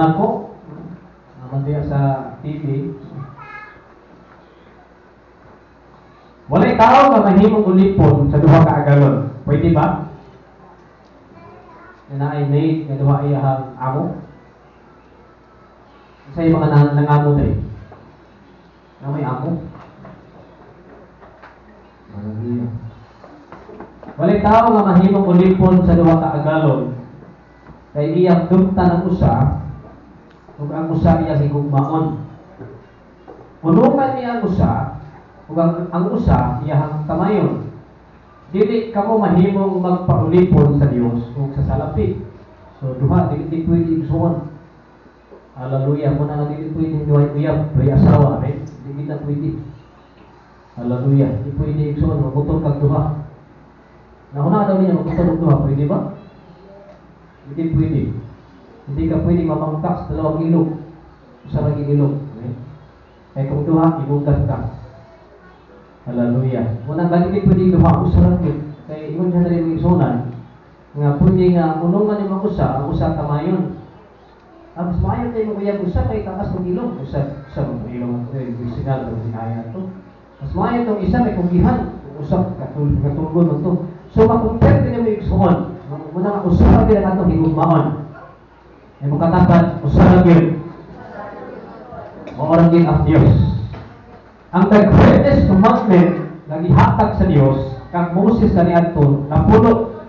anak ko, naman diya sa TV. Walay tao nga mahimong ulipon sa duha ka agalon. Pwede ba? Na ay maid nga duha iyahang amo. Sa mga nangamo diri. Na may amo. Walay tao nga mahimong ulipon sa duha ka agalon. Kay iyang dumtan ang usa, ug ang usa iya higugmaon. Unungan niya ang usa, ug ang usa iyang kamayon. Dili kamo mahimong magpaulipon sa Dios ug sa salapi. So duha dili pwede igsuon. Hallelujah. Muna na dili pwede duhay uyab, duhay asawa, amen. Dili kita pwede. Hallelujah. Dili pwede igsuon magutol kag duha. Nauna daw niya magutol og duha, pwede ba? Hindi pwede. Hindi ka pwede mamangkas sa dalawang ilog. Sa laging ilog. Amen. Kaya kung duha, ibugas ka. Hallelujah. Muna ba hindi pwede duha, usa lang. Kaya ingon siya na rin igsunan nga pwede nga unong man yung usa, ang usa kamayon. Ang mayon tayo maguyag usa kay takas ng ilong. Usa ng ilong ang signal ng sinaya ito. Mas mayon itong isa may kugihan. Usap katulgon mo ito. So makumpert din mo igsuon. Muna nga usa lang din ang itong higugmaon. Ay makatapat, usa lang din. Maorang din ang Diyos. Ang the greatest commandment na gihatag sa Diyos kang Moses kaniadto napuno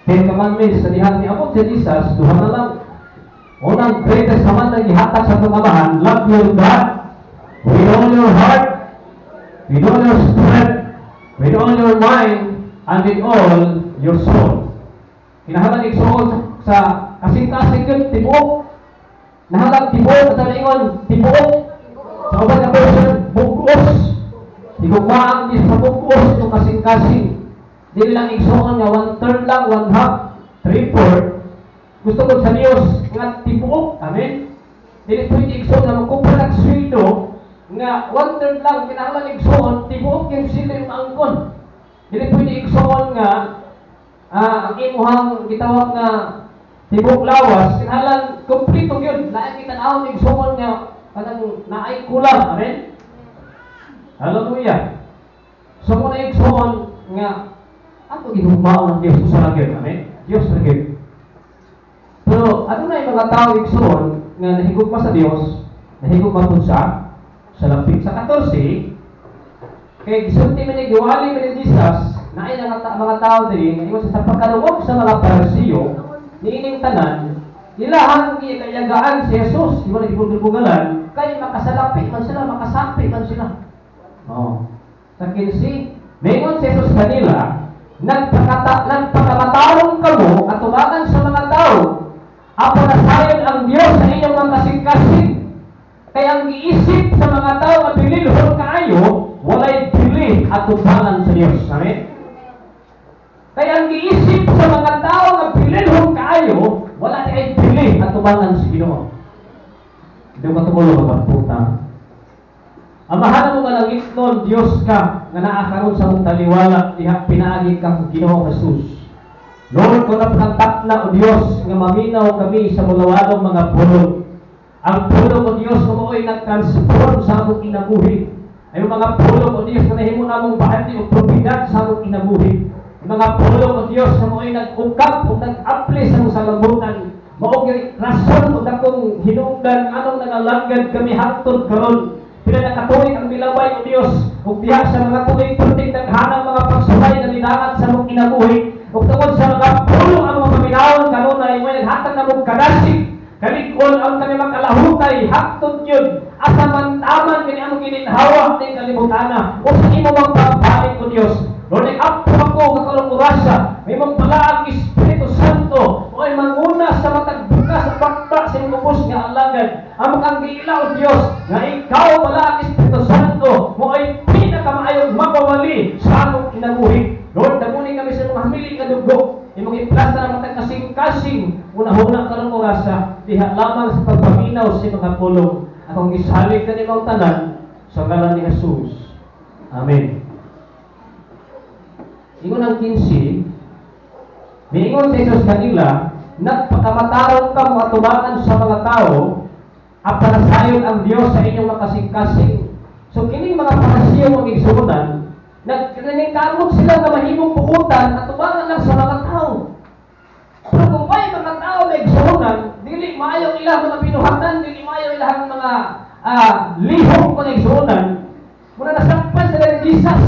10 commandments sa diha ni Apo Jesus, duha na lang. Unang greatest command na gihatag sa itong amahan, love your God with all your heart, with all your strength, with all your mind, and with all your soul. Kinahanglan igsuon sa kasing-kasing yun, tibuok. Nahalang tibuok, at sa ingon, tibuok. Sa uban na version, bugos. Higugmaan din sa bugos itong kasing-kasing. Dili lang igsuon nga 1/3 lang, 1/2, 3/4. Gusto ko sa Dios nga tibuok, amen. Dili pwede igsuon nga magkumpara ng sweldo nga 1/3 lang kinahanglan igsuon, tibuok yung sila yung maangkon. Dili pwede igsuon nga ang imuhang gitawag nga tibuok lawas, kinahanglan kompleto yun. Lain kita naon igsuon nga kanang naay kulang, amen. Hallelujah. So kung igsuon nga ato gihugmaon ng Dios usa ra gyud, amen. Dios ra gyud. Pero ano na yung mga tao igsuon nga nahigugma sa Dios, nahigugma pud sa lapik sa 14 kay gisulti man ni giwali man ni Jesus naay mga tao diri nga ingon sa pagkalugog sa mga Parisiyo niining tanan ilahang giyagaan si Jesus iwala gibulbugalan kay makasalapi man sila, makasapi man sila. Oh. Sa 15 mayon si Jesus kanila nagpakamatawang kamo at tumagan sa mga tao. Apo na sayon ang Diyos sa inyong mga kasing-kasing. Kaya ang iisip sa mga tao at bililhon kaayo, walay bili at tumagan sa Diyos. Amen? Kaya ang iisip sa mga tao at bililhon kaayo, wala ay bili at tumagan sa Ginoo. Hindi ko matumulo magpaputang. Amahan mo nga lang itnon, Diyos ka, nga naakaroon sa mong taliwala, diha pinaagi kang Ginoong Jesus. Lord, kung napakantap na o Diyos, nga maminaw kami sa mulawadong mga pulong. Ang pulong o Diyos, kung mo'y nag-transform sa among inabuhi. Ay mga pulong o Diyos, na nahimo na mong bahati o propiedad sa among inabuhi. Mga pulong o Diyos, na mo'y nag-ungkap o nag-apply sa mong salabutan. Mao'y rason o dakong hinungdan, anong nangalagad kami hangtod karon. Pinanakatuloy ang milaway o Diyos ug diha sa mga tuloy-tuloy naghanang mga pagsubay na nidangat sa mong kinabuhi ug tungod sa mga pulong ang mga paminawon kanunay mo naghatag na mong kadasig kalig-on ang kami makalahutay hangtod yun asa man taman kini among gininhawa ning kalibutana o sa imo mang pagbalik o Diyos. Lord, nag-appo ako kakalong orasa may mong palaang Espiritu Santo o ay manguna sa matag bukas at bakta sa iyong ubos nga alagad ang kang giila o Diyos nga ikaw wala ang Espiritu Santo mo ay pinakamaayong mapawali sa among kinabuhi. Lord, damunin kami sa mga hamiling nga dugo imong iplasta na matag kasing-kasing una-una karong orasa diha lamang sa pagpaminaw sa mga pulong akong gisalig ka ni mong tanan sa ngalan ni Jesus. Amen. Ingon ang 15, miingon sa Jesus kanila, nagpakamatarong ka mo atubangan sa mga tao, at panasayon ang Dios sa inyong makasing-kasing. So kining mga parasiyo ang igsunan, nagkamot sila na mahimong puutan at tubangan lang sa mga tao. Pero kung may mga tao na igsunan, dili maayo ilang mga pinuhatan, dili maayo ilang mga lihong mga igsunan, muna nasakpan sila ni Jesus.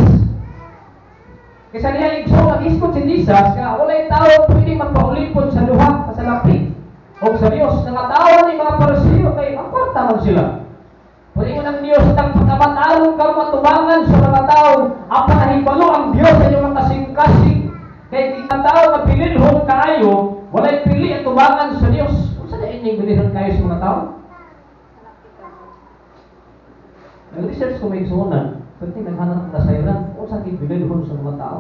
Kaysa niya igsunan, iskot si Jesus, kaya walay tao pwede magpaulipon sa luha, sa lapit, o sa Diyos. Nangatawan ni mga parasiyo, kay ang kwarta sila. Pwede mo ng Diyos, ng pagkamatalong ka matubangan sa mga tao, ang panahibalo ang Diyos sa inyong mga kasing-kasing. Kaya mga tao na pililhon kaayo, walay pili at tubangan sa Diyos. Kung saan na inyong pililhon kayo sa mga tao? Nag-research ko may suunan, pwede naghanap ng nasayran, kung saan pililhon sa mga tao.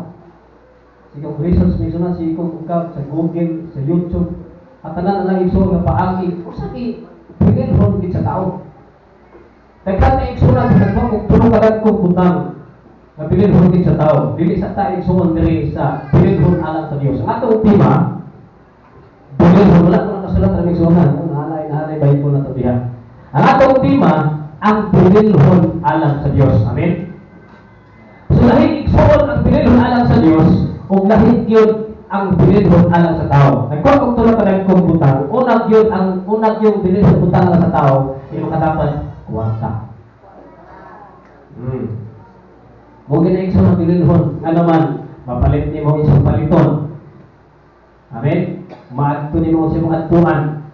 Sige, kung research may suunan, sige kung sa Google, sa YouTube, at tanan na lang isuon nga paagi, kung saan pililhon din sa tao. Tagkat na igsunan sa nagmang kung tulong kagat kong butang na pililhon din sa tao. Dili sa tayo igsunan diri sa pililhon alang sa Diyos. Ang atong tema, pililhon, wala ko na kasulat na igsunan. Nahalay bayi ko na ito diha. Ang atong tema, ang pililhon alang sa Diyos. Amen? So lahit igsunan ang pililhon alang sa Diyos, o lahit yun ang pililhon alang sa tao. Nagkuha kong tulong kagat kong butang, unag yung pililhon butang alang sa tao, yung makatapan, kuwarta. Mungkin na ikso na pililhon, nga naman, mapalit ni mo isang paliton. Amen? Maagto ni mo isang adtuan.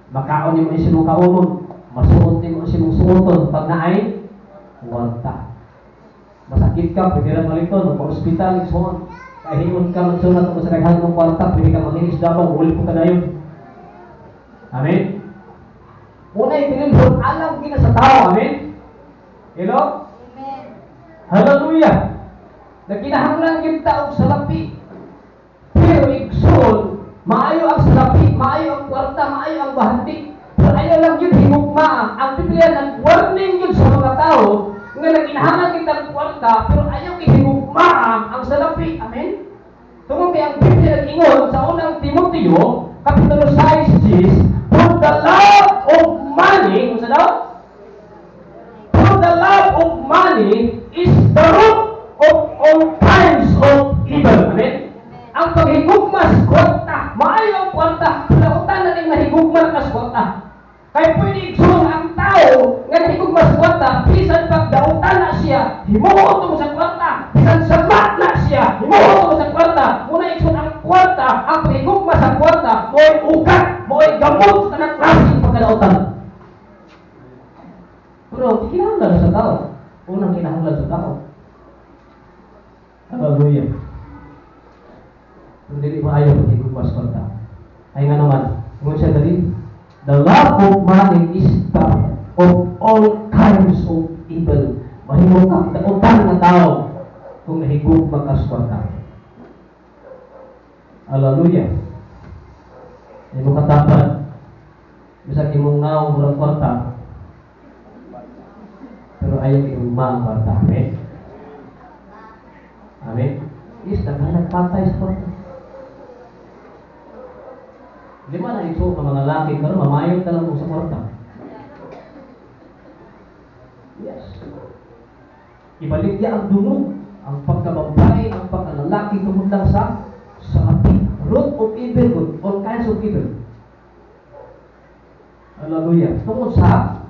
Makaon ni mo isang kaunon. Masuot ni mo isang suoton. Pag naay, kuwarta. Masakit ka, pwede na paliton. Magpa-hospital, iksoon. Kahiyon ka, magsunat mo sa kaghan ng kuwarta, pwede ka makinis dapat, uli po ka na yun. Amen? Unay pililhon alam kina sa tao. Amen? Hello? Amen. Hallelujah. Nagkinahanglan yung taong salapi. Pero igsoon, maayo ang salapi, maayo ang kwarta, maayo ang bahanti. Pero ayaw lang yun himugma. Ang Biblia nag-warning yun sa mga tao nga nagkinahanglan kita ng kwarta, pero ayaw ihimugma ang salapi. Amen? Tungkol kaya ang Biblia nag-ingon sa unang Timoteo, Kapitulo 6, for the love of money, kung sa daw? For the love of money is the root of all kinds of evil. Amen? Ang paghigugmas kwarta, maayo ang kwarta, pinautan na rin nahigugmas kas kwarta. Kaya pwede igsoon ang tao nga nahigugmas kwarta, bisan pagdautan na siya, himuot mo sa kwarta, bisan sabat na siya, himuot mo sa kwarta, muna igsoon ang kwarta, ang paghigugmas sa kwarta, mo'y ugat, mo'y gamot sa kanang klaseng pagkadautan. Pero kinahanglan sa tao. Unang kinahanglan sa tao. Hallelujah. Kung dili maayo pag-igugmas kwarta. Ay nga naman, kung siya dali, the love of money is the of all kinds of evil. Mahimong ang daotan na tao kung nahigugmas kas kwarta. Hallelujah. Ay mo katapan. Bisa imong naong murang kwarta. Pero ayaw imong maang kwarta. Amen? Amen? Is, nagpatay sa kwarta. Lima na iso ka mga laki, pero mamayot ka lang po sa kwarta. Yes. Ibalik niya ang dunong, ang pagkababay, ang pagkalalaki tungkol lang sa api. Root of evil, all kinds of evil. Hallelujah. Tungkol sa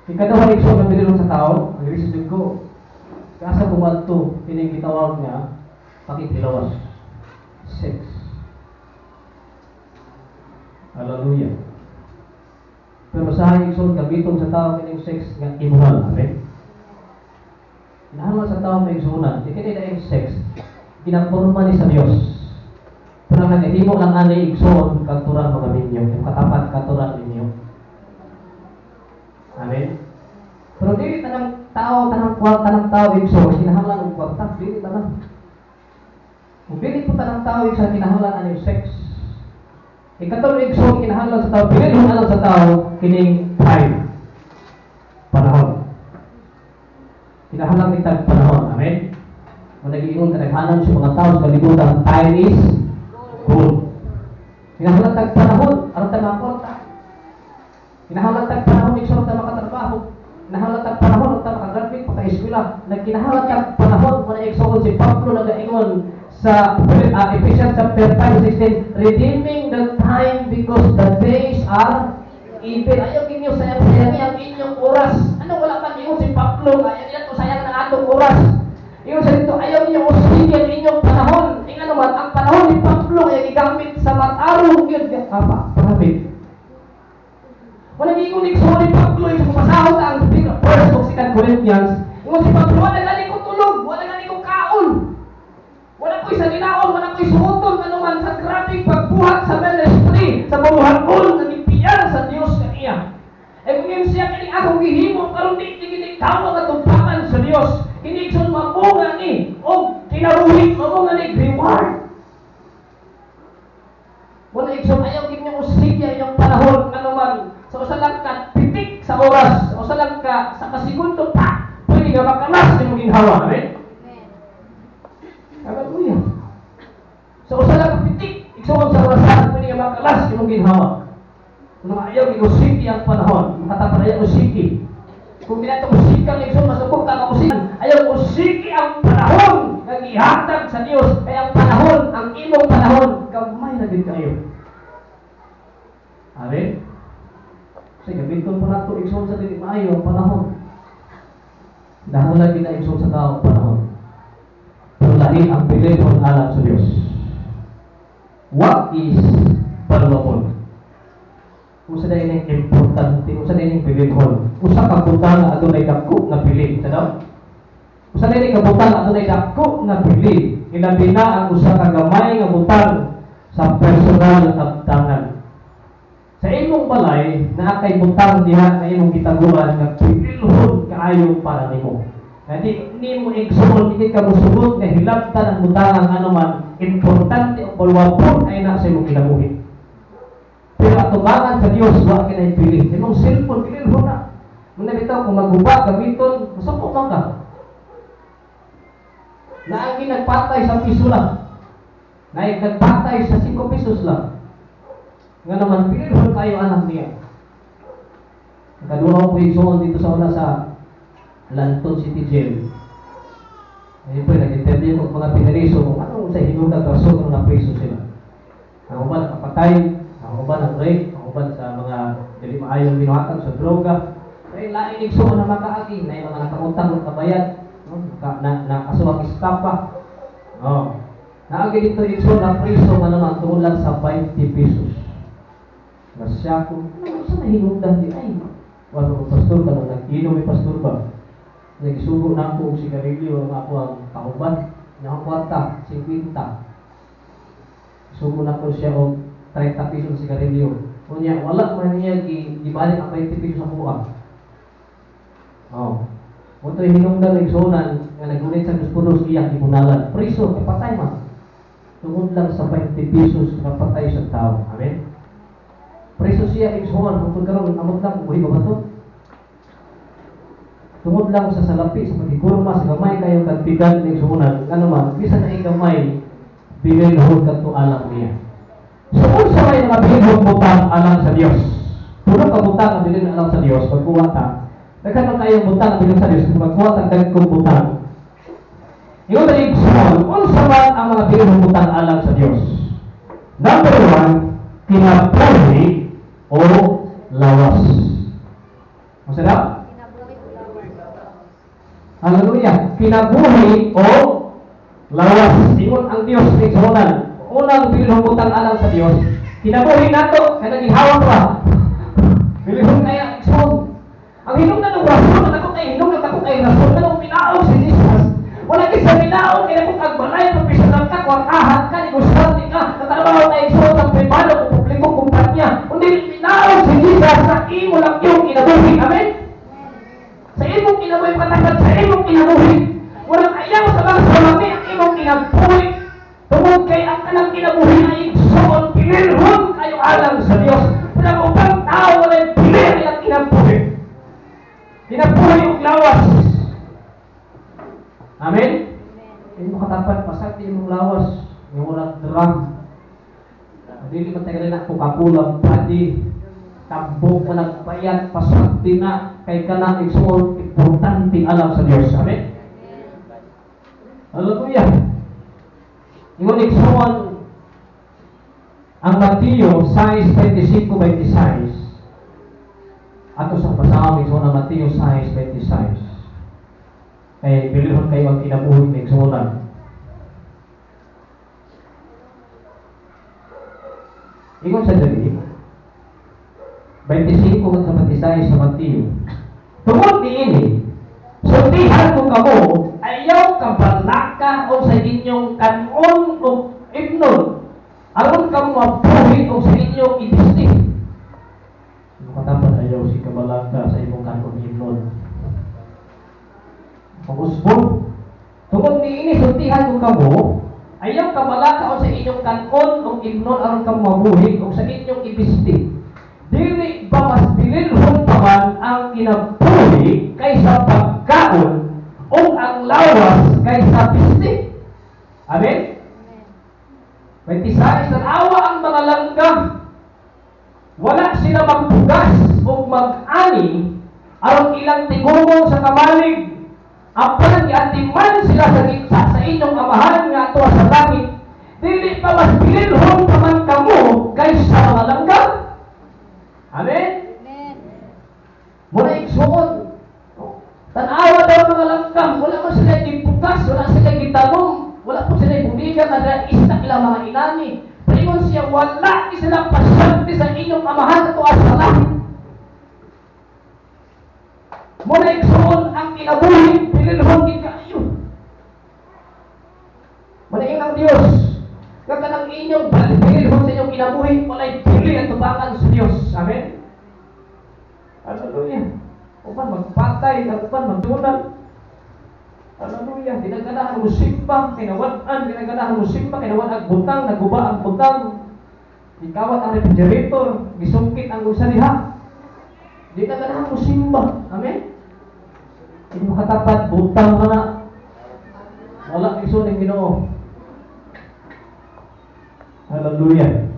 ikadawa iso na binilong sa tao, ang irisip ko, kasa bumalto, kining kitawag niya, pakitilawas. Sex. Hallelujah. Pero sa iso, gabitong sa tao, kining sex nga immoral. Amen? Inahaman sa tao may igsunan, ikini na yung sex, ginagporma ni sa Diyos. Pero nag-ihimo lang ani igsuon, katuran mga ninyo, yung katapat katuran ninyo. Amen? Pero dili tanang tao, tanang tao igsuon, kinahanglan ng kwarta, dili tanang. Kung dili po tanang tao igsuon, kinahanglan ani yung sex. Ikatulong igsuon, kinahanglan sa tao, pinilhon alam sa tao, kining time. Panahon. Kinahanglan kitag panahon. Amen? Kung nag-iingon kadaghanan sa mga tao sa kalibutan, time is gold. Hinahalatag panahon, aron ta maporta. Hinahalatag panahon, ikso ta makatrabaho. Hinahalatag panahon, aron ta makagraduate, pagka-eskwela. Nagkinahalatag panahon, kung na-exogod si Pablo nag-iingon sa Ephesians chapter 5:16, redeeming the time because the days are evil. Ayaw kinyo sayang-sayang ang inyong oras. Ano wala man ingon si Pablo, ayaw nila to sayang ng atong oras. Ingon sa dito, ayaw niyo usigi ang inyong panahon. Ingano man, ang panahon ni Pablo ay gigamit sa matarong yun. Apa, parabit. Wala ingon ni Pablo, yung pasahod ang 1 o 2 Corinthians. Ingon si Pablo, wala gani ko tulog, wala gani ko kaon. Wala ko'y sa ginaon, wala ko'y suoton, ano man sa grabing pagbuhat sa ministry, sa pamuhagon, nagipiyar sa Diyos kaniya. E kung siya kini akong gihimo, karon di tawag at tumpakan sa Diyos. Hindi ikson mamunga ni, o kinaruhit, mamunga ni reward. Wala ikson, ayaw kinyo usigya yung panahon, ano man, sa usalang ka pitik sa oras, sa usalang ka sa kasigundo pa, pwede ka makalas yung ginhawa, amen? Haleluya. So, usa lang pitik, igsoon sa orasan, pwede ka makalas yung ginhawa. Kung ayaw, iusiki ang panahon, makatapan ayaw usiki. Kung minato usiki ang igsoon, masubok ka usikan, ayaw usiki ang panahon, nag-ihatag sa Diyos, kaya ang panahon, ang imong panahon, gamay na din kayo. Amen? Sige, gamiton pa nato, igsoon sa din, maayo ang panahon. Dahil lagi na igsoon sa tao ang panahon. Lahi ang bilihon alam sa Diyos. What is valuable? Kung sa dahil yung importante, kung sa dahil yung bilihon, kung sa kabutan na ito na dako na bili, sa daw? Kung sa dahil yung kabutan na ito na dako na bili, ilabi na ang usa kagamay nga butang sa personal na kabtangan. Sa imong balay, na kay butang diha na imong gitaguran nga bilihon kaayo para nimo. Hindi mo igsuon, hindi ka musugot na hilabtan ang butangang ano man, importante o palwapon ay nasa imong kinabuhi. Pero atubangan sa Diyos, huwag ka na ipili. Imong cellphone, pilin mo na. Muna bitaw, kung maguba, gamiton, masupok lang ka. Naagi nagpatay sa piso lang. Naagi nagpatay sa 5 pesos lang. Nga naman, pilin mo tayo anak niya. Nakaduha ko igsuon dito sa una sa Lanton City Jail. Ayun po, nag-interview ko mga pinariso kung anong sa hinugang kaso kung na-preso sila. Ang uban nakapatay, ang uban nag-rape, ang uban sa mga dili maayong binuhatag sa droga. Ay lain igsuon na makaagi, na yung mga nakangutang ng kabayad, nakasuwang istapa. Naagi dito igsuon na preso nga naman tungkol lang sa 20 pesos. Nasya ko, ano sa nahinugdan di ay? Wala ko pastor ka nung nag-inom may pastor ba? Nagsugo na ako si sigarilyo ang ako ang kauban niya ang kwarta, 50. Sugo na ko siya o 30 pesos sigarilyo. Kunya, wala man niya gibalik ang 20 pesos sa buwan. Muto yung hinungdan ng sonan nga nagunit sa Guspunos iyak imunalan. Priso, kapatay man. Tungod lang sa 20 pesos kapatay sa tao. Amen? Priso siya, igsuhan, kung pagkaroon, amot lang, buhay ba ba ito? Tungod lang sa salapi, sa pagkikurma, sa gamay kayong kagbigan ng sunan, ano man, bisa na gamay, bigay na hod kanto alam niya. So, kung sa may mga bilin butang alam sa Diyos, puno ka butang na bilin alam sa Diyos, pagkuha ta, nagkaroon tayong butang na bilin sa Diyos, pagkuha ta, dagkong butang. Yung dalig suman, kung sa man ang mga bilin butang alam sa Diyos. Number 1, kinabuhi o lawas. Masarap? Hallelujah. Kinabuhi o lawas. Ingon ang Diyos sa igsunan. Unang bilhong alam sa Diyos. Kinabuhi nato. Kaya naging hawak pa. Bilhong kaya igsunan. Ang hinungdan ng rason. Ako kay hinungdan ako kay rason. Anong pinaog si Jesus? Wala kayo sa pinaog. Kaya kung agbalay. Profesional ka. Kwartahan ka. Negosyote ka. Natrabaho tayo igsunan sa privado. Kung publikong kumpanya. Kundi pinaog si Jesus sa imo lang yung kinabuhi. Amen? Sa imong kinabuhi patagad, sa imong kinabuhi. Walang ayaw sa mga salami ang imong kinabuhi. Tungod kay ang kanang kinabuhi ay igsoon, pinilhon kayo alam sa Diyos. Walang upang tao, walang pinil ang kinabuhi. Kinabuhi yung lawas. Amen? mo katapat, pasakti mong lawas, yung walang drum. Dili man tayo na Coca-Cola, pati, tambok mo nagbayad, pasakti na, kay ka na, igsuon, importante alam sa Diyos. Amen? Hallelujah! Yung igsuon, ang Mateo 6:25-26, ato sa pasawag igsuon ang Mateo 6:26. Kaya bilihon kayo ang kinabuhi ng igsuonan. Ingon sa dali, 25 sa 26 sa Mateo. Tungod niini, sultihan ko kamo, ayaw kabalaka o sa inyong kanon o ignon, aron kamo mabuhi o sa inyong ibistis. Katapan ayaw si kabalaka sa imong kanon o ignon. Pag-usbong, tungod niini, sultihan ko kamo, ayaw kabalaka o sa inyong kanon o ignon aron kamo mabuhi o sa inyong ibistis. Dili ba mas bililhon pa man ang kinabuhi kaysa pagkaon o ang lawas kaysa pisti? Amen? 26, tanawa ang mga langgam. Wala sila magbugas o mag-ani aron ilang tigumon sa kamalig. Apan giatiman sila sa inyong amahan nga ato sa langit. Dili pa mas bililhon pa man kamo kaysa mga langgam? Amen? Muna igsuon. Tanawa daw mga langgam, wala mo sila gibukas, wala sila gitanong, wala po sila bumigan, na istak ilang mga inani. Pringon siya, wala sila pasyente sa inyong amahan ito sa langit. Muna igsuon ang kinabuhi, pinilhon kayo. Muna ang Diyos, kakanang inyong pinilhon sa inyong kinabuhi, wala'y pili at tubangan sa Diyos. Amen? Hallelujah. Upan magpatay, upan magdunan. Hallelujah. Dinaganahan mo simba, kinawanan, dinaganahan mo simba, kinawan ang butang, naguba ang butang. Ikawat ang refrigerator, gisungkit ang usaliha. Dinaganahan mo simba. Amen? Hindi mo katapat, butang ka na. Wala iso ng Ginoo. Hallelujah.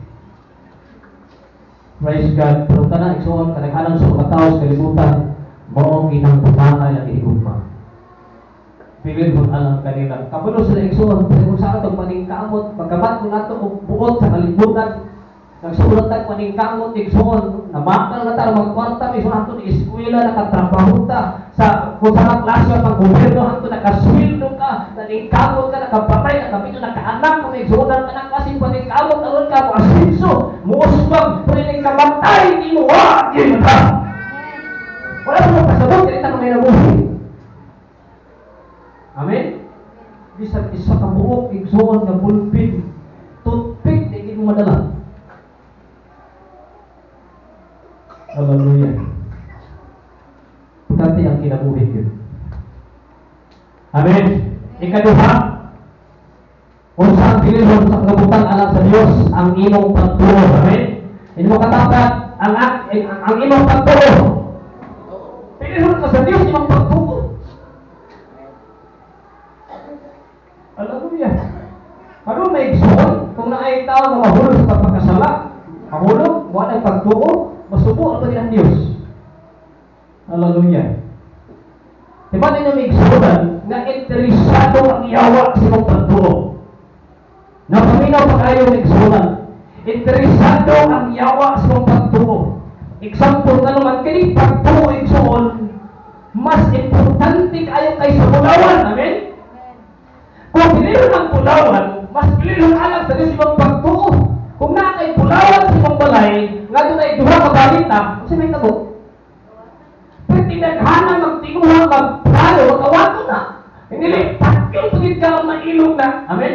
Praise God. Pero ka na, igsuon, kanaghanan sa katao sa kalibutan, mo ginang butangay ang ihigugma. Pilin mo alam kanila. Kapulo sila igsuon, kung saan itong paningkamot, pagkamat mo nato o buot sa kalibutan, nagsulat tayo paningkamot, igsuon, namakal na tayo magkwarta, may sulat ito ni eskwela, nakatrabaho ta, sa kung saan klasyo pang gobyerno, hanto nakaswildo ka, naningkamot ka, nakapatay, nakapito, nakaanak, kung igsuonan ka na kasi paningkamot, aron ka, asinso, muusbang, pwedeng kamatay, di mo, yun ka. Wala po magpasabot, ganito kung may nabuhi. Amen? Bisag isa ka buok, igsuon ka bulpin, toothpick, hindi mo madala. Hallelujah. Dati ang kinabuhi yun. Amen? Ikaduha, kung saan pinilhon sa kabutan alam sa Diyos ang imong pagturo. Amen? Hindi mo katapat ang imong pagturo. Pinilhon ka sa Diyos imong pagturo. Hallelujah. Ano may igsuon? Kung naay tao na mahulog sa pagpagkasala, mahulog, wala ang pagturo, masubo ang pagin ang Diyos. Hallelujah. Diba ninyo may igsuonan na interesado ang iyawa sa imong pagturo? Napaminaw pa kayo ng igsuonan. Interesado ang iyawa sa imong pagturo. Example, nga naman, kining pagturo igsuon, mas importante kayo kaysa bulawan. Amen? Kung pinilon ang bulawan, mas pinilon alam sa Diyos ibang pagtuo. Kung na kay bulawan sa ibang balay, nga doon ay duha ka balita, kasi may tabo. Pero tinaghanan, magtinguhan, magplano, magawato na. Hindi, pakyong pagit ka ang mailog na. Amen?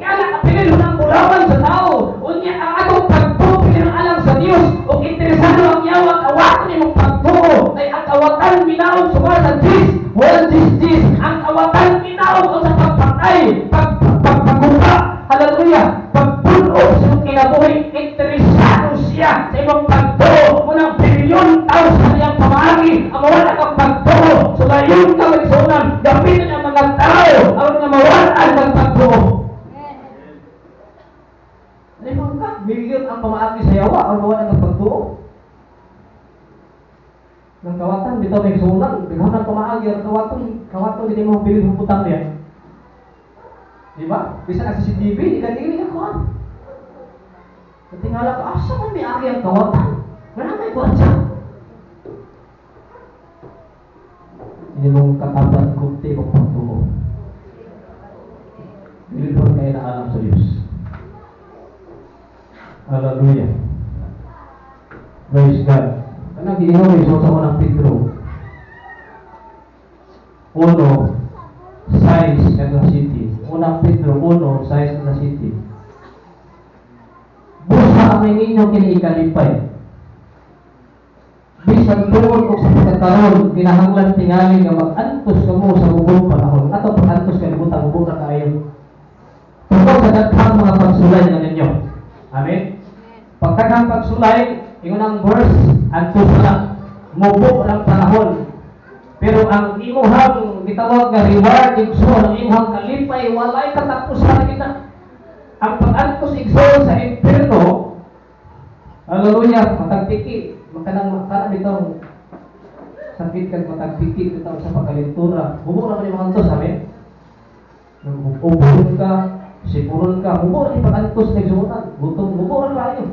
Nga na, pinilon ang bulawan sa tao. Unya, ang atong pagtuo, pinilon alam sa Diyos. O interesado ang yawa, kawato niya mong pagtuo. Ay ang kawatan, minawag sumara sa Diyos. Walang Diyos. Ang kawatan, minawag sa pagpatay, pagpagkuha. Hallelujah. Pagpuno sa kinabuhi, interesado siya sa ibang pagtuo. Unang bilyon tao sa kanyang pamagi, ang mawala kang pagtuo. So ngayon ka magsunan, gamitin ang mga tao, ang mga mawalaan kawatan, bitaw may sunan, bighanan pamaagi, kawatan, hindi mo bilhin ng putang niya. Diba? Bisa na sa CCTV, ikan-ikan ko. Tingala ko, asa man may agi ang kawatan? Wala may kuwan siya. Hindi mong katapat kunti o pagtuo. Bilhin kayo na alam sa Diyos. Hallelujah. Praise God. Kanang giingon ni sa unang Pedro 1:6 kada city. Unang Pedro 1:6 kada city. Busa ang ninyo kini ikalipay. Bisan tuon og sa pagkakaroon kinahanglan tingali nga mag-antos kamo sa ubong panahon ato pag-antos kay butang ubong na kaayo. Tungkol sa daghang mga pagsulay nga ninyo. Amen. Pagdaghang pagsulay, ingon ang verse antos na mubo ang panahon. Pero ang imuhang gitawag nga reward igsoon, ang imuhang kalipay walay katapusan kita. Ang pag-antos igsoon sa impierno, hallelujah, matagtiki, makanang bitaw sakit kag matagtiki bitaw sa pagkalintura. Mubo ra man imong antos, amen. Ubuhon ka, siguron ka, mubo ra pag-antos sa igsoon, gutom mubo ra kayo.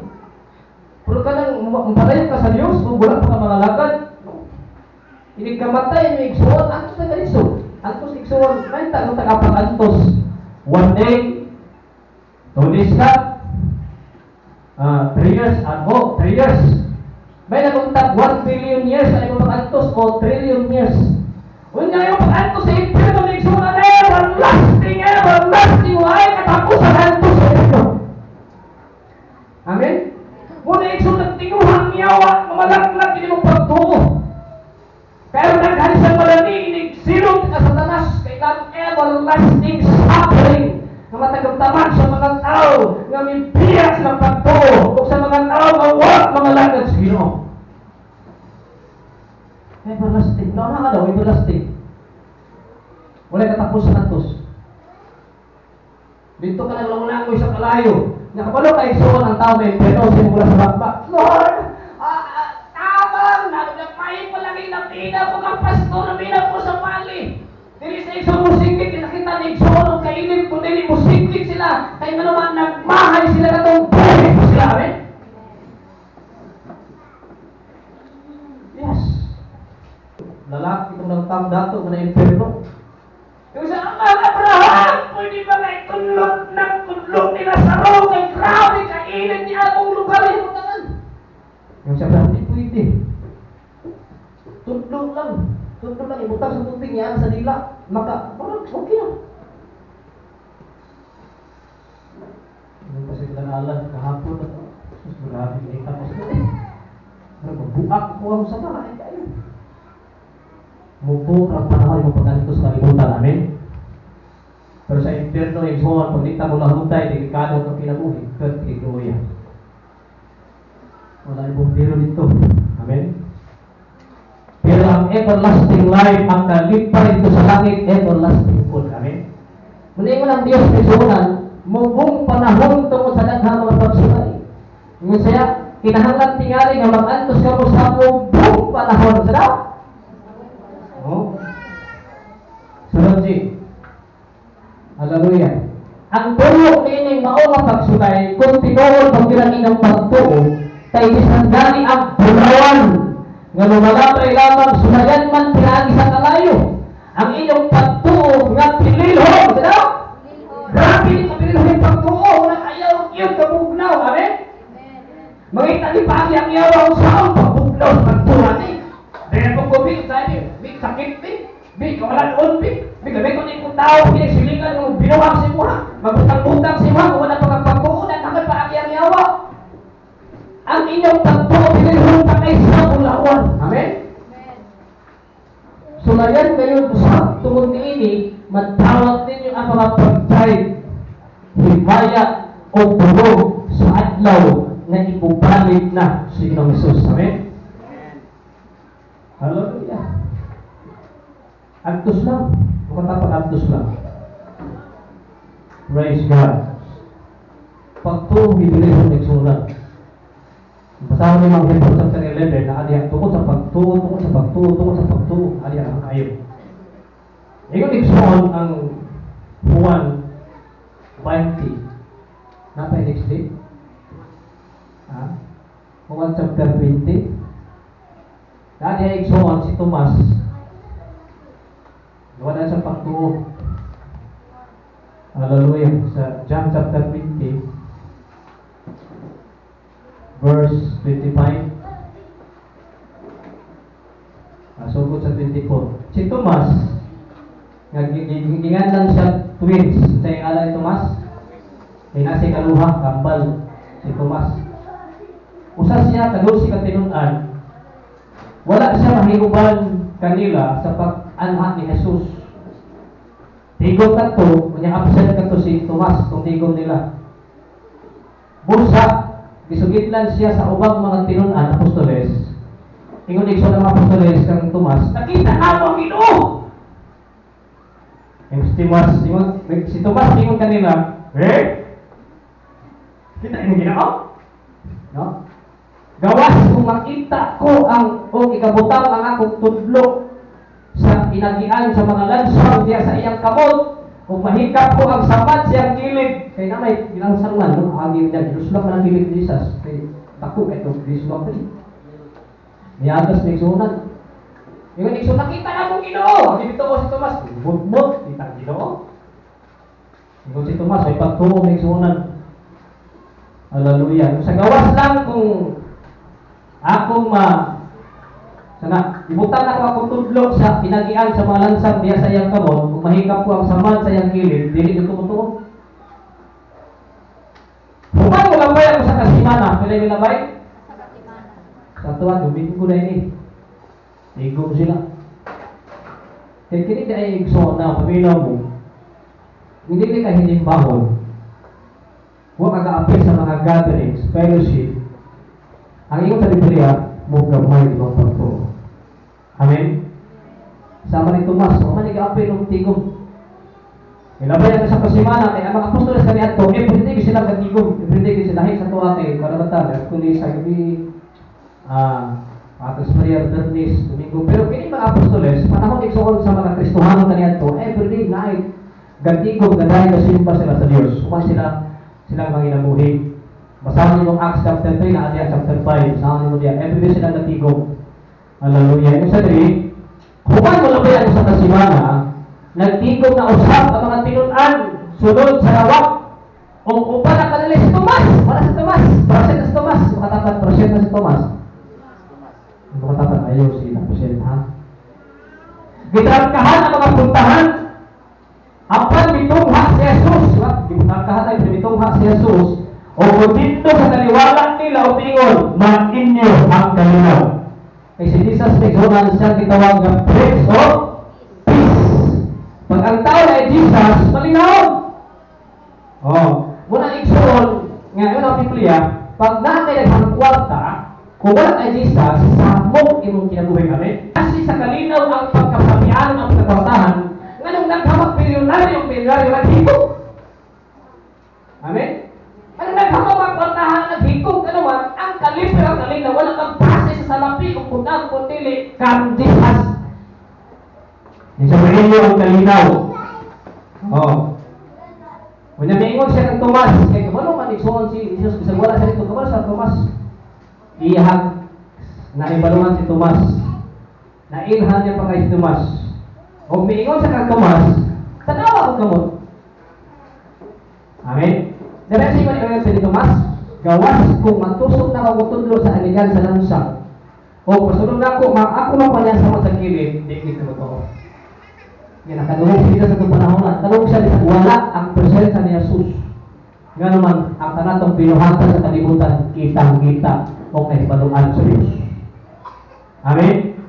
Pero kanang mapadayon ka sa Diyos, kung wala pa ka mga lakad, hindi ka matay, may igsoon, antos na kaliso. Antos igsoon, may tanong tagapag-antos. 1 day, 2 days ka, 3 years, 3 years. May nagungtag 1 billion years na yung pag-antos o trillion years. Kung nga yung pag-antos sa impierno, may igsoon na everlasting, why katapos ang antos sa impierno. Amen? Muna ikso nagtinguhang yawa, mamalaglag, hindi mo pagtuo. Pero naghan sa malaninig, silog ka Satanas, kailang everlasting suffering na matagaptaman sa mga tao nga mibiyak silang pagtuo o sa mga tao nga wag mga lagad sa Ginoo. Everlasting. Nauna ka daw, everlasting. Wala katapos sa antos. Dito ka naglangoy sa kalayo. Nakapalo kayo suon ang tao may pero simula sa bakbak. Lord, tamang, naglamay pa lang inapina ko kang pastor, namina ko sa pali. Dili sa isang musikit, nakita ni suon ang kainit, kung dili musikit sila, kaya naman nagmahay sila na itong buhay ko sila, amen? Yes. Lalaki itong nagtamdato ko na impierno. Yung sa mga Abraham, pwede ba na itunlog ng tudlog nila sa row kay grabe kainit niya akong lugar yung tangan. Yung sa Abraham, hindi pwede. Tudlog lang, ibutang sa tubig niya sa dila. Parang okay lang. Ano pa sila naalan kahapon na ito? Sus, grabe kita mo sila eh. Pero mabuak ko ang sa mga kayo. Mubo ang panahon mo pagkantos kalimutan namin. Pero sa impierno yung suwan, pag dita mo lang hutay, delikado kang kinabuhi, kagkikuya. Wala ibang biro dito. Amen? Pero ang everlasting life, ang kalipay dito sa langit, everlasting food. Amen? Muna mo ng Diyos sa sunan, mubong panahon tungkol sa daghang mga pagsulay. Ngunit siya, kinahanglan tingali nga mag-antos ka mo sa mubong panahon. Sa daw? Oh. Sunod G. Hallelujah. Ang tulog nining mao nga pagsulay kung tinuod pagbilang inyong pagtuo kay bisan gani ang bulawan nga lumalabay lamang sulayan man pinagi sa kalayo. Ang inyong pagtuo nga pililhon, diba? Grabe ni pililhon pagtuo na ayaw yun kabugnaw, amen? Mangita ni pagi ang yawa sa pagugnaw sa pagtuo ni. Dahil kung gubig, sabi, big sakit ni, big kawalan big gabi ko ni kung tao, pinagsilingan mo, binuwag si mo ha, magutang-utang si mo ha, kung wala pang pagpuunan, hanggang paagi ang yawa. Ang inyong pagpuo, pinilhon pa kayo sa ulawan. Amen? Sulayan kayo sa tungod ni ini, matawag ninyo ang mga pagtay, himaya o tulog sa adlaw na ipubalik na si Ginoong Hesus. Amen? Hallelujah. Antos lang. Makatapag antos lang. Praise God. Pagtuong bibili ng nagsulat. Basahan ni mga Hebrews chapter 11 na adiya tungkol sa pagtuo, adiya ang kayo. Ingon igsoon ang Juan 20. Napay next day? Juan chapter 20. Adiya igsoon si Tomas. Wala sa pagtuo. Hallelujah. Sa John chapter 20, verse 25. Sugod sa 24. Si Tomas, gingan lang siya twins. Sa yung alay Tomas, ay nasi kaluha, kambal. Si Tomas. Usa siya, tagol si katinunan. Wala siya mahiguban kanila sa pag-anha ni Jesus. Tigom ka to, kanya absent ka to si Tomas, itong tigom nila. Busa, gisugitlan siya sa ubang mga tinunan, apostoles. Ingon igsoon ng mga apostoles kang Tomas, nakita na ang Ginoo! Yung si Tomas, ingon kanila, kita yung Ginoo? No? Gawas kung makita ko o ikabutang ang akong tudlo sa inagian sa mga lansang diya sa iyang kamot o mahikap ko ang sapat siyang kilid kay na may ginansang man no agi niya giluslak man ang kilid ni Jesus kay tako ito giluslak ni niagas ni sunan ingon igsoon nakita na mo Ginoo dito ko si Tomas mut kita Ginoo ingon si Tomas ay pagtuo ni sunan hallelujah sa gawas lang kung akong sana, ibutan ako akong tudlo sa pinagian sa mga lansang diya sa iyang kamot, kung mahikap ko ang samad sa iyang kilid, dili ko tumutuo. Human mo lang ako sa kasimana, pilay mo labay? Sa tuwan, gumingin ko na ini. Igong sila. Kaya kini di ay igsoon na, paminaw mo, hindi ka hindi bahon. Huwag kag-aapil sa mga gatherings, fellowship. Ang iyong sa Biblia, mo gamay ibang pagtuo. Amen? Sama ni Tomas, o manigaapin ng tigom. Ilabay natin sa kasimana, kaya ang mga apostoles kami ato, everyday sila katigom, everyday sila hit sa tuwa kay para batal, kundi sa gabi, Patos Maria, Bernis, Domingo. Pero kini mga apostoles, panahon igsoon sa mga Kristohano kani ato, everyday night, gatigom, gadahay na simba sila sa Diyos. Kuman silang manginamuhi. Basahan niyo yung Acts chapter 3 na Adya chapter 5. Basahan niyo diyan. Everyday sila natigom. Hallelujah. Yung sa 3, human mo labay ako sa kasimana, nagtigom na usap ang mga tinunan, sunod sa lawak, o upa na kanila si Tomas. Para si Tomas. Prosent na si Tomas. Makatapat, prosent na si Tomas. Makatapat, ayaw sila. Prosent, ha? Gitarkahan ang mga puntahan. Apan bitungha si Jesus. Gitarkahan ay bitungha si Jesus. O kung dito sa kaliwalan nila o tingon, mag-inyo ang kalinaw. Kaya si Jesus nagsunan siya gitawag ng Prince of Peace. Pag ang tao ay Jesus, malinaw. Muna igsoon, ngayon ang Biblia, pag nakakailag ang kwarta, kung wala ay Jesus, samong imong kinabuhay kami. Kasi sa kalinaw ang pagkasabihan ang pagkakwartahan, nganong naghamag milyonaryo naghigog. Amen? Ano naghamag kwartahan naghigog, ano man, ang kalibre ang kalinaw, wala kang base sa salapi o punang kundili, kang Jesus. Isabihin niyo ang kalinaw. Kung namingon siya ng Tomas, kaya kumano man igsoon si Jesus, kasi wala siya dito, kumano sa Tomas, iyahag, naibalungan si Tomas, nailhan niya pa kay si Tomas. Kung mingon siya kang Tomas, tanawa ko kamot. Amen? Diretso yung manigawin si Tomas, gawas kung matusok na magutudlo sa aligan sa lansang, o pasunod na ako mapanya sa mga gilid, hindi ko ito. Yan, nakadulog sila sa itong panahon na. Talong siya sa wala ang presensya ni Jesus. Nga naman, ang tanatong pinuhatan sa kalibutan, kitang-kita o kahibaluan sa Diyos. Amen?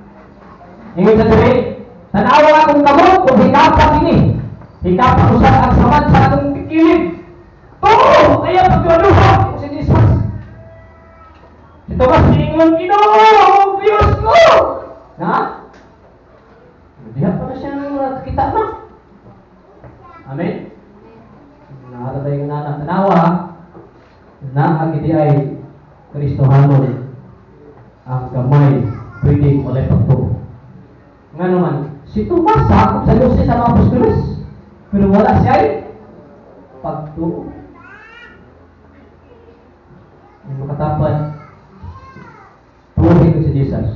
Ingin sa sabi, tanawa akong kamot kung hikapan ini. Hikapan usap ang samad sa atong kilid. Oo! Kaya pagkaluha ko si Jesus. Si Tomas, ingon, Ginoo, Diyos ko! Na? Diha pa na siya nakita na. Amen? Nakata tayo ng tanawa na ang hindi ay Kristohanon. gamay, pwede walay pagtuo. Nga naman, si Tomas sakop sa Diyos sa mga apostoles, pero wala siya ay pagtuo. Yung makatapat, tuwagin ko si Jesus.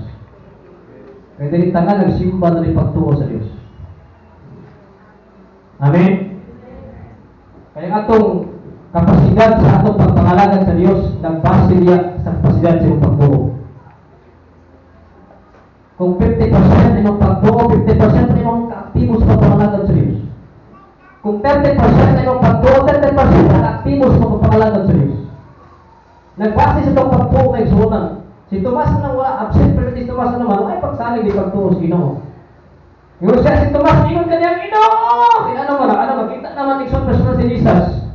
Kaya din tanan nagsimba na rin pagtuo sa Diyos. Amen? Kaya atong kapasidad sa atong pagpangalagan sa Diyos, nagbase niya sa kapasidad sa iyong pagtuo. Kung 50% imong pagtuo, 50% imong kaaktibo sa pagpangalagan sa Diyos. Kung 30% imong pagtuo, 30% kaaktibo sa pagpangalagan sa Diyos. Nagbase sa itong pagtuo may sunan. Si Tomas na wala absent, pero si Tomas naman, ay pagsalig di pagtuo sa Ginoo. Yung siya si Tomas, ingon kanyang Ginoo! Ano mo na, makita naman ikson personal si Jesus.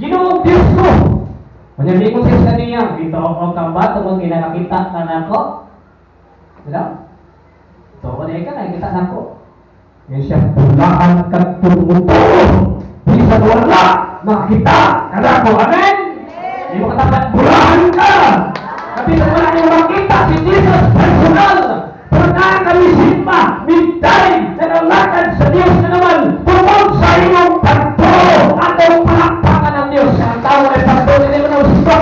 Ginoo, Diyos ko! Kanyang ingon siya sa niya, dito ako ka ba, itong ginakita ka na ako? Diba? Ito ko na ka, nakikita na ako. Yung siya, pulaan ka tumuto. Bisan wala, makita ka na ako. Amen? Hindi mo katapat, pulaan ka! Tapi wala niyong makita si Jesus personal. Pero kami simba, minday, nanalakad sa Diyos na naman tungkol sa iyong pagtuo at ang palakpakan ng Diyos. Ang tao ay pagtuo, hindi mo na usimba.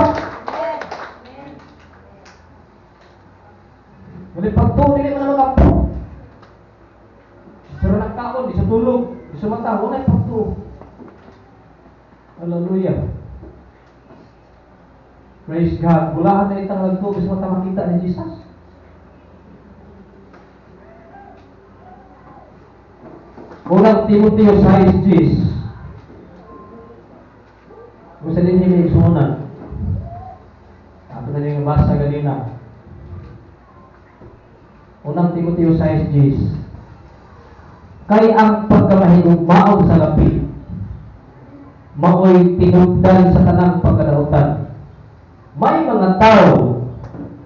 Wala pagtuo, hindi mo na magapto. Pero nagkaon, di sa tulog, di sa mata, wala pagtuo. Hallelujah. Praise God. Bulahan na itang nagtuo, di sa mata makita ni Jesus. Unang Timoteo 6:10. Gusto din niya may sunan. Ato na yung basa ganina. Unang Timoteo 6:10. Kay ang pagkamahigugmaon sa lapi, maoy tinugdan sa tanang pagkadautan. May mga tao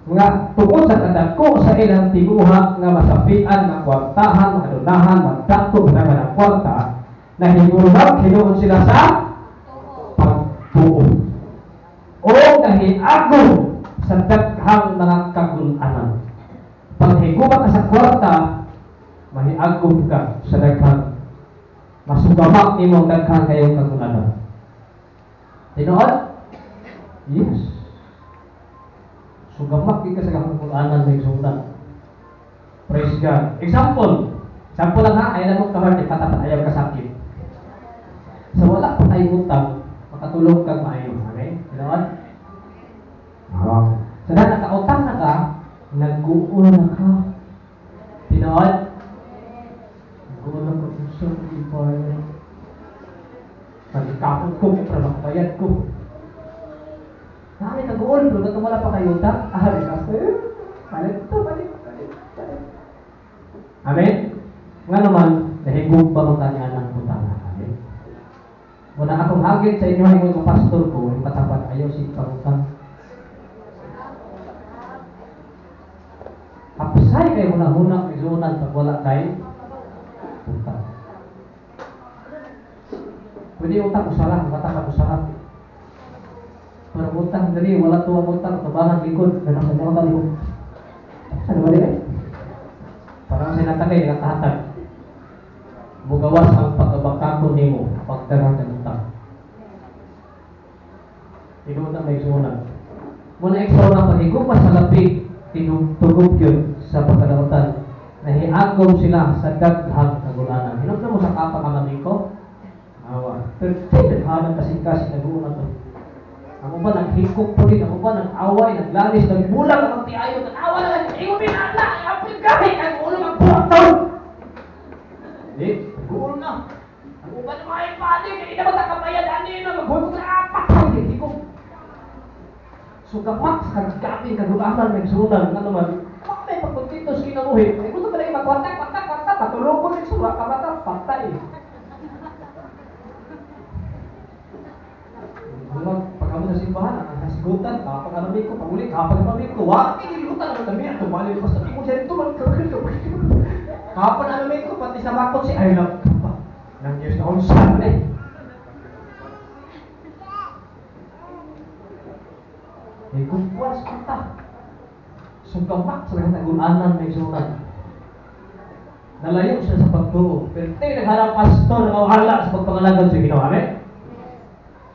nga tungkol sa kadako sa ilang tiguha nga masapian ng kwartahan, madunahan, magdako na ng kwarta, na hinurag hinuon sila sa pagtuo o nahiagom sa daghang mga kagulanan. Pag higuba ka sa kwarta, mahiagom ka sa daghang, masugamak ni mo daghang kayong kagulanan. Tinood? Yes. Sugamak ka sa kagulanan ng sundan. Praise God. Example lang ha, ayaw na mong kahart, ipatapat ayaw kasakit. So wala pa tayong utang, makatulog kang maayo. Okay? Tinood? So na nakautang na ka, nag-uul na ka. Tinood? Nag-uul na ka kung saan ipay. Pagkakapot ko, para makapayad ko. Nakami nag-uul, pero ba't wala pa kayo utang? Ahari ka sa'yo. Palit. Amen? Nga naman, nahigog ba ang kanya ng utang? Amen? Muna akong hagit sa inyo, yung mga pastor ko, yung patapat, ayaw si pangutang. Hapsay kayo hunang-hunang izunan pag wala kayo utang. Pwede utang usalah, matakan usalah. Pero utang dari wala tuwa utang, tabangan likod, ganang kanyang talo. Ano ba din? Parang sinatagay, nakatahatag. Mugawas ang pagkabangkako nimo, pagdarang ng utang. Tinunang may sunan. Muna ekstra na pag-igupas sa lapig, tinutugog yun sa pagkadautan. Nahiagom sila sa daghang kagulanan. Hinap na mo sa kapakaman ko? Awa. Pero daghang kasing-kasing naguunan to. Ako ba naghikok po rin? Ako ba nag-away, naglalis, nagbulang, magtiayo, nag-awa na lang, ingo pinala, apil kami, nag-ulo mag-buwak to! Hindi, nag-ulo na. Ako ba na mga ipati, hindi na matakabayad, ano yun na, mag-ulo na apat, hindi ko. So kamak sa kagkapin, kagulanan, nagsunan, nga naman, may pagpuntitos kinamuhin, ay gusto ba lang magkwarta, patulog ko rin sura, kamata, patay. Pagkamu sa simbahan, ang kasigutan, kapag-alamig ko, pag-ulit, kapag-alamig ko, wak, inilutan naman kami, at tumalil ko sa tingin ko siya ito, kapag-alamig ko, pati sa bakot si I love ka pa. Nang Diyos na unsan eh. Kumpuan sa kanta. Sugamak sa mga nagunanan may sunan. Nalayo siya sa pagtuo. Pero tingin nagharap pastor na wala sa pagpangalagad sa Ginoo. Amen?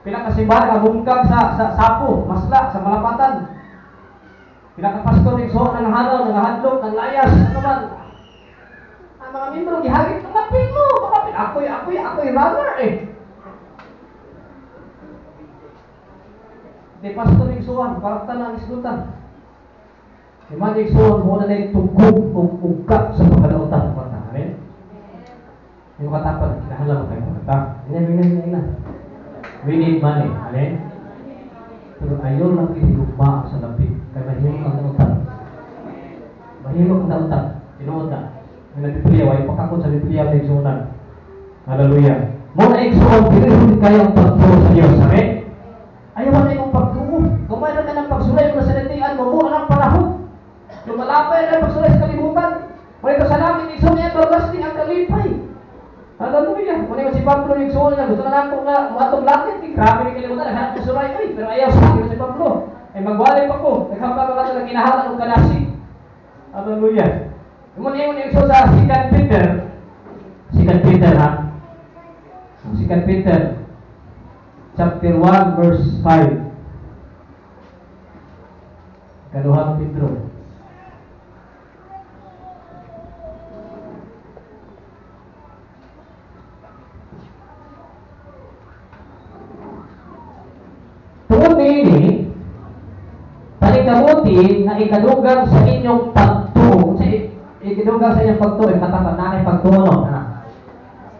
Pinakasimbahan nga bungkag sa sapo, masla, sa malapatan. Pinakapastor ng so, nanghanaw, nanghadlok, nanglayas, ano man. Ang mga membro, gihagit, kumapin mo, kumapin. Ako'y runner eh. Di pastor ng suwan, karakta ng islutan. Di man ng suwan, muna na yung tugog o ugka sa pagkalautan. Amen? Yung katapan, kinahalang mo kayo kata. Ina. We need money. Amen? Pero ayaw lang kinigugma sa lapit. Kaya mahimok ang nautan. Mahimok ang nautan. Tinuod na. May nagpipiliyaw. Ay pakakot sa pipiliyaw na igsunan. Hallelujah. Muna igsunan, pinihuli kayo ang pagtuo sa Diyos. Amen? Ayaw na yung pagtuo. Kumain ka ng pagsulay mo sa sinatian mo. Muna ng panahon. Yung malapay na pagsulay sa kalibutan. Muna ito sa langit, igsunan niya, everlasting ang kalipay. Hallelujah. Muna yung si Pablo yung igsunan niya. Gusto na lang kung matong langit. Grabe ni kalimutan. Naghanap ko sulay. Pero ayaw sa akin si Pablo. Ay magwalay pa ko. Naghamba ka ito na kinahalan ng kanasi. Hallelujah. Muna yung igsunan sa 2 Peter. 2 Peter ha. 2 Peter. Chapter 1 verse 5. Kaduhang Pedro. Tungod niini, panikamuti na ikadugang sa inyong pagtuo. Ikadugang sa inyong pagtuo, katapat na kay pagtuo, no?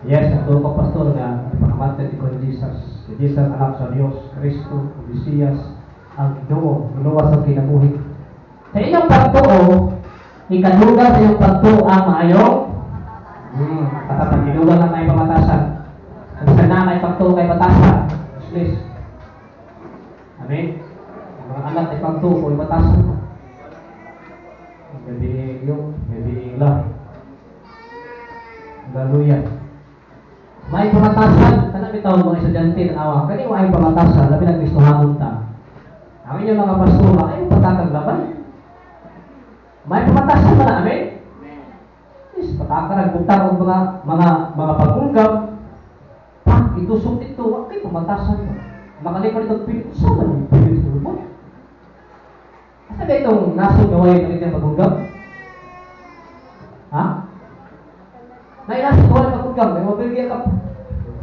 Yes, ang tuo ko pastor nga, ipakamatid ko ni Jesus. Si Jesus, anak sa Diyos, Kristo, Mesiyas, ang Ginoo, luwas ang kinabuhi. Sa inyong pagtuo, ikadugang sa inyong pagtuo ang maayong katapat, ikadugang na kay pamatasan. Ang isa na kay pagtuo kay patasan. Please. Amen? Ang mga anak ay pagtuo ay batasan mo. Gabi yung lang. Hallelujah. May pamatasan, kana bitaw mga estudyante na awa. Kani ay pamatasan, labi na Kristohanon ta. Ang inyong mga pastora ay patakag laban. May pamatasan man, amen? Yes, patakag nagbutang og mga pagulgam. Itusok ito, ay pamatasan mo. Makalipan itong pilit. Saan ba yung pilit sa mo? Asa ba itong nasong gaway ng inyong pagulgam? Ha? Nainasong gaway ng pagulgam. May mabiligyan ka.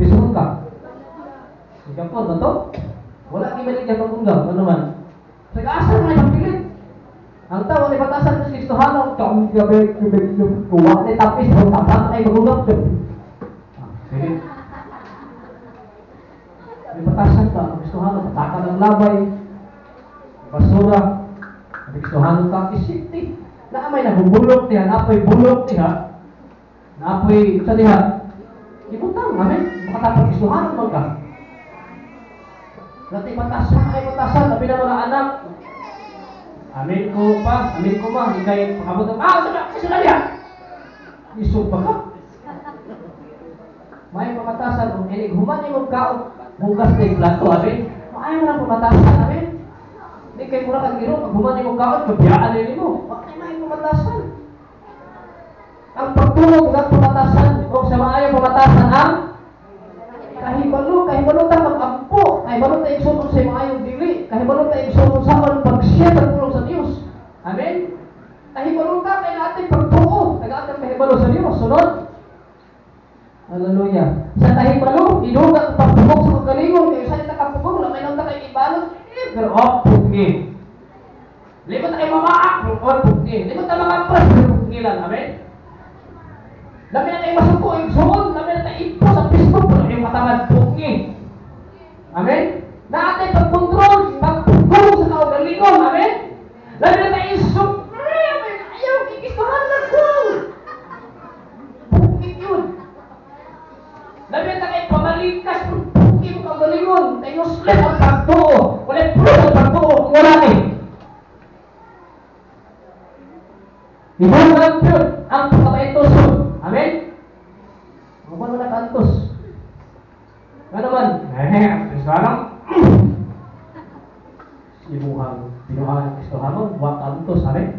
Pisuhon ka. Singapore ba ito? Wala kang ibaligyan pagulgam. Ano man? Sag-asar na yung pilit. Ang tao ni batasan sa Kristohanon. Kami gabi yung kuwak na tapis. Ang tapat na yung pagulgam. Sige. May batasan ka, ang Kristohanon, pataka ng labay, basura, ang Kristohanon ka, isipti. Naamay nabubulok niya, naapoy bulok niya, naapoy sa niya. Ibutang, amen? Makatapang Kristohanon mo ka. Nating batasan, ay batasan, labi na mga anak. Amen ko pa, amen ko ma, ikay pakabot ng, sila niya! Isog pa ka. May pamatasan, kung inig-human yung kaon, bugas na yung plato, amin? Maayaw na pumatasan, amin? Hindi kayo muna kag-iro, pag humani mo kaon, mabiyaan nila mo. Bakit na yung pumatasan? Ang pagtulog ng pumatasan, o sa maayaw pumatasan ang kahibalo tayo mag-ampo, kahibalo tayo sunod sa maayong dili, kahibalo tayo sunod sa pag-share ng tulong sa Diyos. Amin? Kahibalo ka, kaya natin pagtuo, nag-aatang kahibalo sa Diyos, sunod. Hallelujah. Sa kahibalo, inugat ang pagpugok sa kagalingon, kaya saan nakapugok, lamay lang na kayo ibalot, pero pugi. Limot na kayo mamaak, pugi. Limot na mga pras, pugilan. Amen? Lamay na kayo masuko, yung suon, lamay na kayo ipo sa pisto, pero yung matamad, pugi. Amen? Naatay pagkontrol, pagpugok sa kagalingon. Amen? Lamay na kayo isok, ayaw, kikistuhan na ko. Pugi yun. Labi na kayo pamalikas kung pugi mo kagalingon. Kayo useless ang pagtuo. Wala proof ang pagtuo kung wala eh. Ibang yun ang pagkabaitos. Amen? Huwag mo na kantos. Ano man? Kristohanon. Ibuhang pinuhaan ng Kristohanon. Huwag kantos. Amen?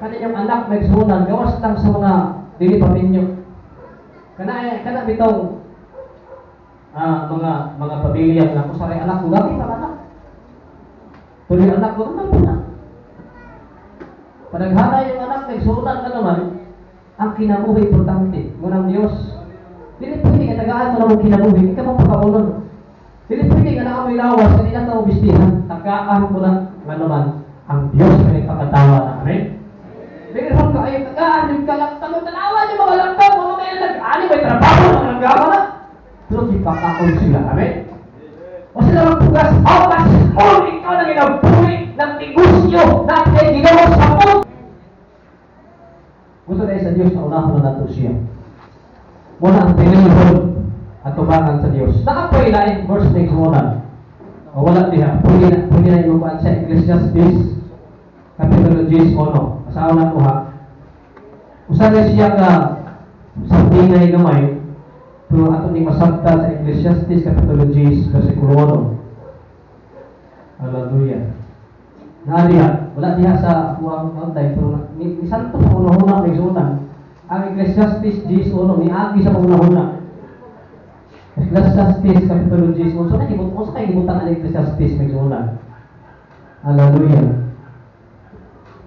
Kaninyong anak may sunan, gawas lang sa mga dili paminyo. Kana bitong mga pamilya nga ko sa anak ko, gabi pa anak. Tuloy anak ko, ano na? Panaghana yung anak, nagsunan ka naman, ang kinabuhi importante. Ngunang Diyos, dili pwede ka tagaan mo na mong kinabuhi, hindi ka mapakaulon. Dili pwede ka na amoy lawas, hindi na ito bistihan, tagaan mo na, nga naman, ang Diyos na nagpakatawa na. Amen? Meron ka ay tagaan, yung kalaktaw, tanawan yung mga laktaw, mga kaya nag-ani, may trabaho, mga nagama na. Pero ipakakul sila. Amen? O sila magpugas, mas all ikaw na ginabuhi ng negosyo na ay ginawa sa mo. Gusto tayo sa Diyos na unahon na nato siya. Muna ang pinilihon at tubangan sa Diyos. Nakapay lain, verse next muna. O wala diha. Pwede na yung sa Ecclesiastes, Kapitulo 10, Asawa na ko ha. Usaga siya ka sa tingay gamay, pero ato ni masabta sa Ecclesiastes Kapitulo 10, versikulo 1. Hallelujah. Naariya, wala diha sa buwang mountain, pero ni santo sa una-una may sunan. Ang Ecclesiastes 10, ni Agi sa una-una. Ecclesiastes Kapitulo 10, so na kung sa kayo gibutan ang Ecclesiastes may sunan. Hallelujah.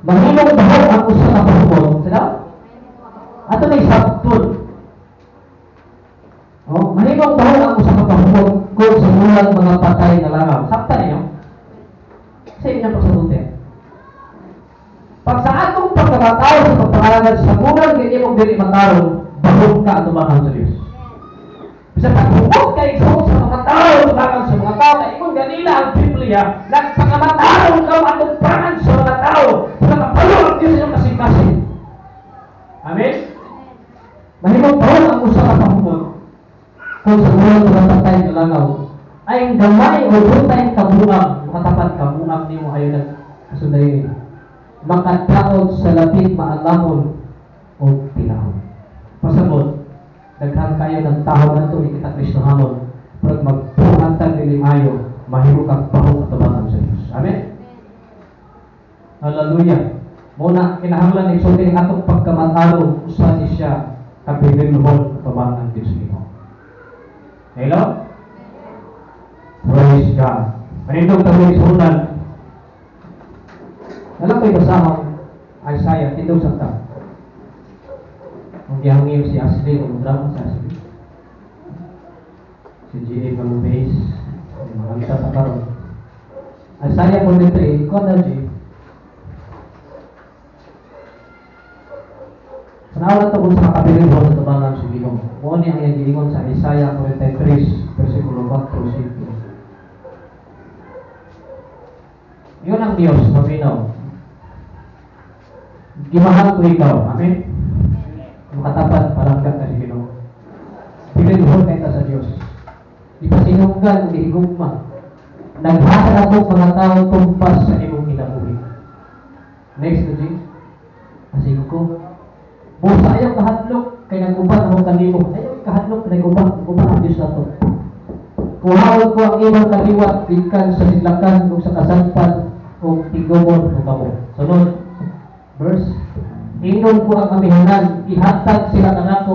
Mahimong bahog ang usa ka pahukon. Sila? Ato may sabton. Mahimong bahog ang usa ka pahukon kung sa mulag mga patay na langaw. Sakta ninyo? Sa inyo na pagsabuti. Pag sa atong pagkakatao sa pagpangalan sa mulag, hindi mo dili mataro, bahog ka at tumakan sa Diyos. Bisa paghubog kay Diyos sa mga tao, tumakan sa mga tao, kay ikon ganila ang Biblia, nagpakamataro ka at tumakan sa mga tao, sa kapalo ang Diyos yung kasing-kasing. Amen? Mahimong bahog ang usa ka pahukon kung sa mulag mga patay na langaw, ay gamay o butay kabuang, matapat kabuang ni mo ayon nagkasundayin. Makataod sa lapit maalamon o pinahon. Pasabot, daghan kayo ng tao na ito, ikita Kristohanon, pero magpuhantag nilimayo, mahimo kang bahog at tubangan sa Diyos. Amen? Hallelujah. Muna, kinahanglan ng sulting atong pagkamatalo, usa ni siya, kapilinhon at tubangan Diyos ito. Hello? Praise God. Manindog tayo isunan. Alam ko basahang Isaiah, tindog sa ta. Kung gihangin si Ashley, kung drama si Ashley. Si G.A. Malubase, maganda sa karon. Isaiah 43, ikaw na G. Sanaw na ito kung sa kapilin sa tubangan si Ginoo. Kung ano ang giingon sa Isaiah 43, versikulo 4-5. Yun ang Diyos, maminaw. Gimahal ko ikaw. Amen? Makatapat, palanggan ka si Ginoo. Pinilihon kayo sa Diyos. Ipasinunggan, ihigugma. Naghasa ako mga tao tumpas sa imong kinabuhi. Next to G. Asing ko. Busa ayaw kahadlok, kay nag-uban akong kanimo. Ayaw kahadlok, nag-uban ang Diyos na to. Kuhawag ko ang imong kaliwat, ikan sa sidlakan, o sa kasampan, o tigumon, o kamo. Sunod, verse. Inom ko ang amihanan, ihatag sila ng ako,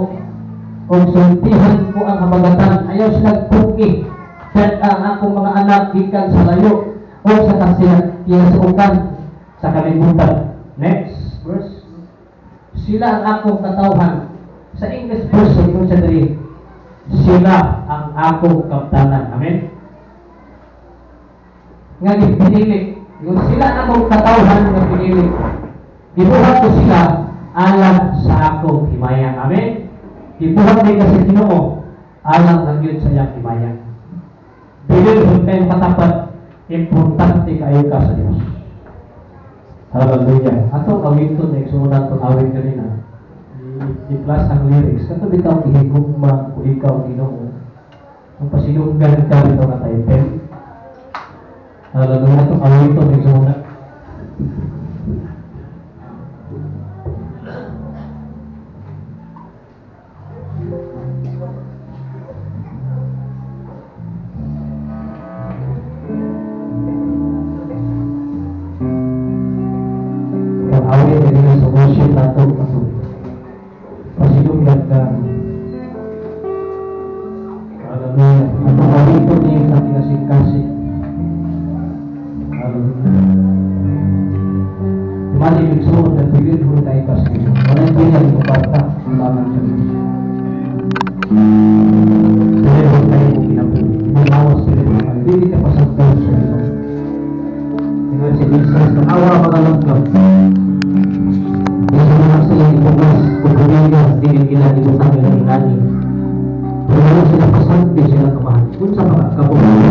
o sultihan ko ang hamagatan. Ayaw sila kuki, at ang akong mga anak, ikan sa layo, o sa kasiyasukan, sa kalimutan. Next, verse. Sila ang akong katawhan. Sa English version, kung sa diri, sila ang akong kaptanan. Amen? Nga pinili. Yung sila ang akong katawhan nga pinili. Gibuhat ko sila alam sa akong himaya. Amen? Gibuhat din kasi Ginoo alam ang yun sa iyang himaya. Bilil kayo katapat, importante kayo ka sa Diyos. Hallelujah. Ato awito na iksunan itong awit kanina. I-plus ang lyrics. Kato bitaw ihigugma kung ikaw Ginoo. Ang pasilunggan ka bitaw na title. Hallelujah. Itong awito na iksunan. Awit na kondisyon nato ato pasilugdan ka hallelujah at mawalito niya sa kinasing-kasing hallelujah mali yung suot at bigyan mo tayo kasi wala yung pinag ito bata ulangan sa Diyos dahil huwag tayo mo pinapuli inawas sila naman hindi ka pasagdaw sa iyo dengan si Jesus ng awa makalagkap yung mga sila itugas kung pumili hindi ginalibutan nila inani pero sila pasagdi sila kamahal kung sa mga kapumuli